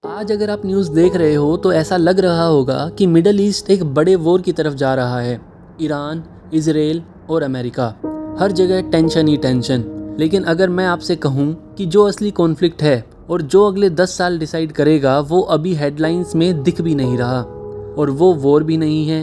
आज अगर आप न्यूज़ देख रहे हो तो ऐसा लग रहा होगा कि मिडल ईस्ट एक बड़े वॉर की तरफ जा रहा है। ईरान, इजराइल और अमेरिका, हर जगह टेंशन ही टेंशन। लेकिन अगर मैं आपसे कहूँ कि जो असली कॉन्फ्लिक्ट है और जो अगले 10 साल डिसाइड करेगा, वो अभी हेडलाइंस में दिख भी नहीं रहा। और वो वॉर भी नहीं है,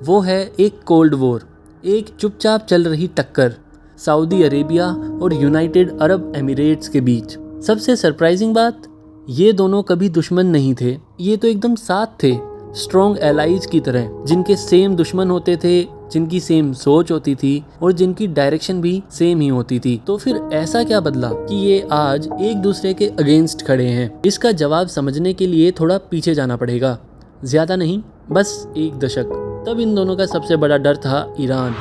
वो है एक कोल्ड वॉर, एक चुपचाप चल रही टक्कर सऊदी अरेबिया और यूनाइटेड अरब एमिरेट्स के बीच। सबसे सरप्राइजिंग बात, ये दोनों कभी दुश्मन नहीं थे, ये तो एकदम साथ थे, स्ट्रॉन्ग एलाइज की तरह, जिनके सेम दुश्मन होते थे, जिनकी सेम सोच होती थी और जिनकी डायरेक्शन भी सेम ही होती थी। तो फिर ऐसा क्या बदला कि ये आज एक दूसरे के अगेंस्ट खड़े हैं? इसका जवाब समझने के लिए थोड़ा पीछे जाना पड़ेगा, ज्यादा नहीं, बस एक दशक। तब इन दोनों का सबसे बड़ा डर था ईरान।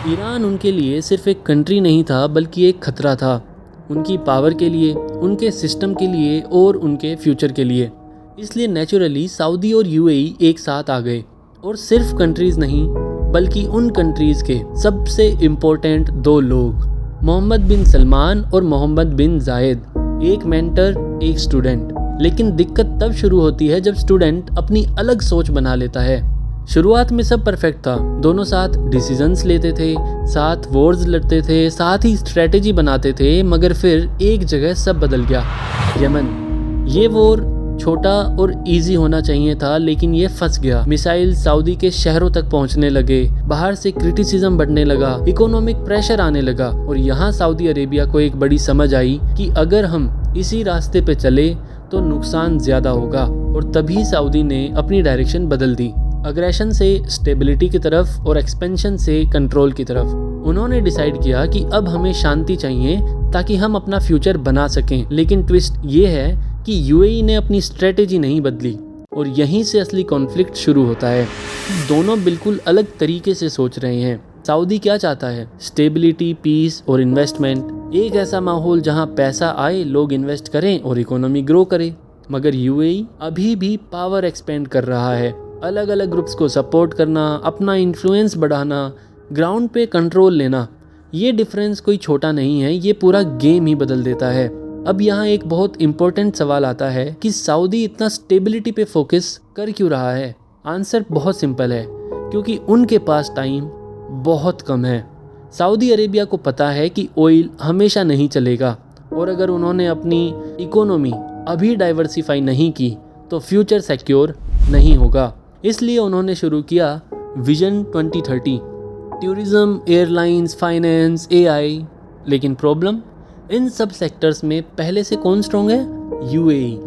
ईरान उनके लिए सिर्फ एक कंट्री नहीं था, बल्कि एक खतरा था, उनकी पावर के लिए, उनके सिस्टम के लिए और उनके फ्यूचर के लिए। इसलिए नेचुरली सऊदी और यूएई एक साथ आ गए, और सिर्फ कंट्रीज नहीं, बल्कि उन कंट्रीज के सबसे इम्पोर्टेंट 2 लोग, मोहम्मद बिन सलमान और मोहम्मद बिन जायद, एक मेंटर एक स्टूडेंट। लेकिन दिक्कत तब शुरू होती है जब स्टूडेंट अपनी अलग सोच बना लेता है। शुरुआत में सब परफेक्ट था, दोनों साथ डिसीजंस लेते थे, साथ वॉर्स लड़ते थे, साथ ही स्ट्रेटेजी बनाते थे। मगर फिर एक जगह सब बदल गया, यमन। ये वॉर छोटा और इजी होना चाहिए था, लेकिन ये फंस गया। मिसाइल सऊदी के शहरों तक पहुंचने लगे, बाहर से क्रिटिसिज्म बढ़ने लगा, इकोनॉमिक प्रेशर आने लगा। और यहाँ सऊदी अरेबिया को एक बड़ी समझ आई कि अगर हम इसी रास्ते पे चले तो नुकसान ज्यादा होगा। और तभी सऊदी ने अपनी डायरेक्शन बदल दी, अग्रेशन से स्टेबिलिटी की तरफ और एक्सपेंशन से कंट्रोल की तरफ। उन्होंने डिसाइड किया कि अब हमें शांति चाहिए ताकि हम अपना फ्यूचर बना सकें। लेकिन ट्विस्ट ये है कि यूएई ने अपनी स्ट्रेटेजी नहीं बदली, और यहीं से असली कॉन्फ्लिक्ट शुरू होता है। दोनों बिल्कुल अलग तरीके से सोच रहे हैं। सऊदी क्या चाहता है? स्टेबिलिटी, पीस और इन्वेस्टमेंट, एक ऐसा माहौल जहां पैसा आए, लोग इन्वेस्ट करें और इकोनॉमी ग्रो करे। मगर यूएई अभी भी पावर एक्सपेंड कर रहा है, अलग अलग ग्रुप्स को सपोर्ट करना, अपना इन्फ्लुएंस बढ़ाना, ग्राउंड पे कंट्रोल लेना। ये डिफरेंस कोई छोटा नहीं है, ये पूरा गेम ही बदल देता है। अब यहाँ एक बहुत इंपॉर्टेंट सवाल आता है कि सऊदी इतना स्टेबिलिटी पे फोकस कर क्यों रहा है? आंसर बहुत सिंपल है, क्योंकि उनके पास टाइम बहुत कम है। सऊदी अरेबिया को पता है कि ऑयल हमेशा नहीं चलेगा, और अगर उन्होंने अपनी इकोनॉमी अभी डाइवर्सिफाई नहीं की तो फ्यूचर सिक्योर नहीं होगा। इसलिए उन्होंने शुरू किया vision 2030, tourism, airlines, finance, AI. लेकिन प्रॉब्लम, इन सब सेक्टर्स में पहले से कौन स्ट्रॉन्ग है? यूएई।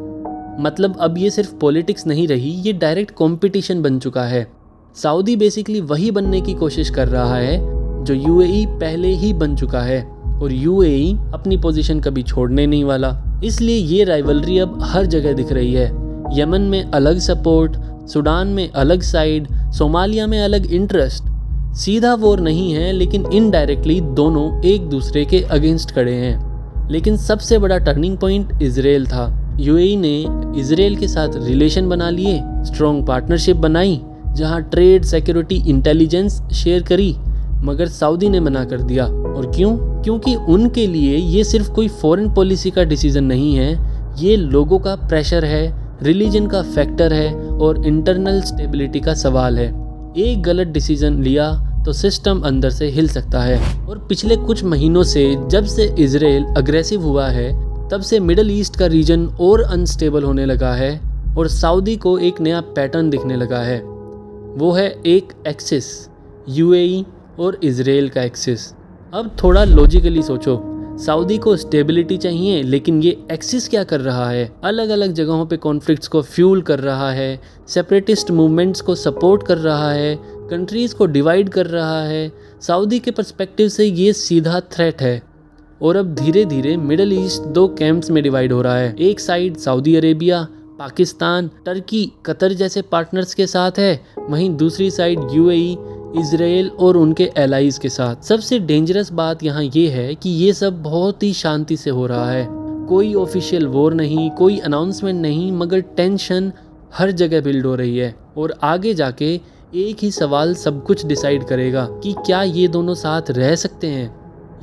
मतलब अब ये सिर्फ पॉलिटिक्स नहीं रही, ये डायरेक्ट कंपटीशन बन चुका है। सऊदी बेसिकली वही बनने की कोशिश कर रहा है जो यूएई पहले ही बन चुका है, और यूएई अपनी पोजीशन कभी छोड़ने नहीं वाला। इसलिए ये राइवलरी अब हर जगह दिख रही है। यमन में अलग सपोर्ट, सूडान में अलग साइड, सोमालिया में अलग इंटरेस्ट। सीधा वॉर नहीं है, लेकिन इनडायरेक्टली दोनों एक दूसरे के अगेंस्ट खड़े हैं। लेकिन सबसे बड़ा टर्निंग पॉइंट इजराइल था। यूएई ने इजराइल के साथ रिलेशन बना लिए, स्ट्रॉन्ग पार्टनरशिप बनाई, जहां ट्रेड, सिक्योरिटी, इंटेलिजेंस शेयर करी। मगर सऊदी ने मना कर दिया। और क्यों? क्योंकि उनके लिए ये सिर्फ कोई फॉरेन पॉलिसी का डिसीजन नहीं है, ये लोगों का प्रेशर है, रिलीजन का फैक्टर है और इंटरनल स्टेबिलिटी का सवाल है। एक गलत डिसीजन लिया तो सिस्टम अंदर से हिल सकता है। और पिछले कुछ महीनों से जब से इजराइल अग्रेसिव हुआ है, तब से मिडल ईस्ट का रीजन और अनस्टेबल होने लगा है, और सऊदी को एक नया पैटर्न दिखने लगा है। वो है एक एक्सिस, यूएई और इजराइल का एक्सिस। अब थोड़ा लॉजिकली सोचो, सऊदी को स्टेबिलिटी चाहिए, लेकिन ये एक्सिस क्या कर रहा है? अलग अलग जगहों पे कॉन्फ्लिक्ट्स को फ्यूल कर रहा है, सेपरेटिस्ट मूवमेंट्स को सपोर्ट कर रहा है, कंट्रीज़ को डिवाइड कर रहा है। सऊदी के पर्सपेक्टिव से ये सीधा थ्रेट है। और अब धीरे धीरे मिडल ईस्ट 2 कैंप्स में डिवाइड हो रहा है। एक side Saudi Arabia, Pakistan, Turkey, Qatar जैसे पार्टनर्स के साथ है, वहीं दूसरी साइड यूएई, इजराइल और उनके एलाइज के साथ। सबसे डेंजरस बात यहाँ ये है कि ये सब बहुत ही शांति से हो रहा है। कोई ऑफिशियल वॉर नहीं, कोई अनाउंसमेंट नहीं, मगर टेंशन हर जगह बिल्ड हो रही है। और आगे जाके एक ही सवाल सब कुछ डिसाइड करेगा कि क्या ये दोनों साथ रह सकते हैं,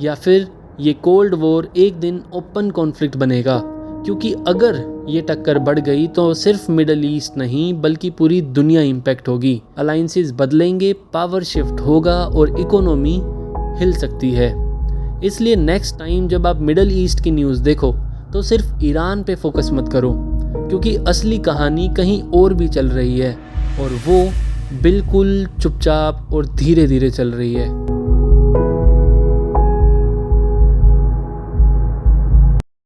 या फिर ये कोल्ड वॉर एक दिन ओपन कॉन्फ्लिक्ट बनेगा। क्योंकि अगर ये टक्कर बढ़ गई तो सिर्फ मिडल ईस्ट नहीं बल्कि पूरी दुनिया इम्पैक्ट होगी। अलायंसेस बदलेंगे, पावर शिफ्ट होगा और इकोनॉमी हिल सकती है। इसलिए नेक्स्ट टाइम जब आप मिडल ईस्ट की न्यूज़ देखो तो सिर्फ ईरान पे फोकस मत करो, क्योंकि असली कहानी कहीं और भी चल रही है और वो बिल्कुल चुपचाप और धीरे धीरे चल रही है।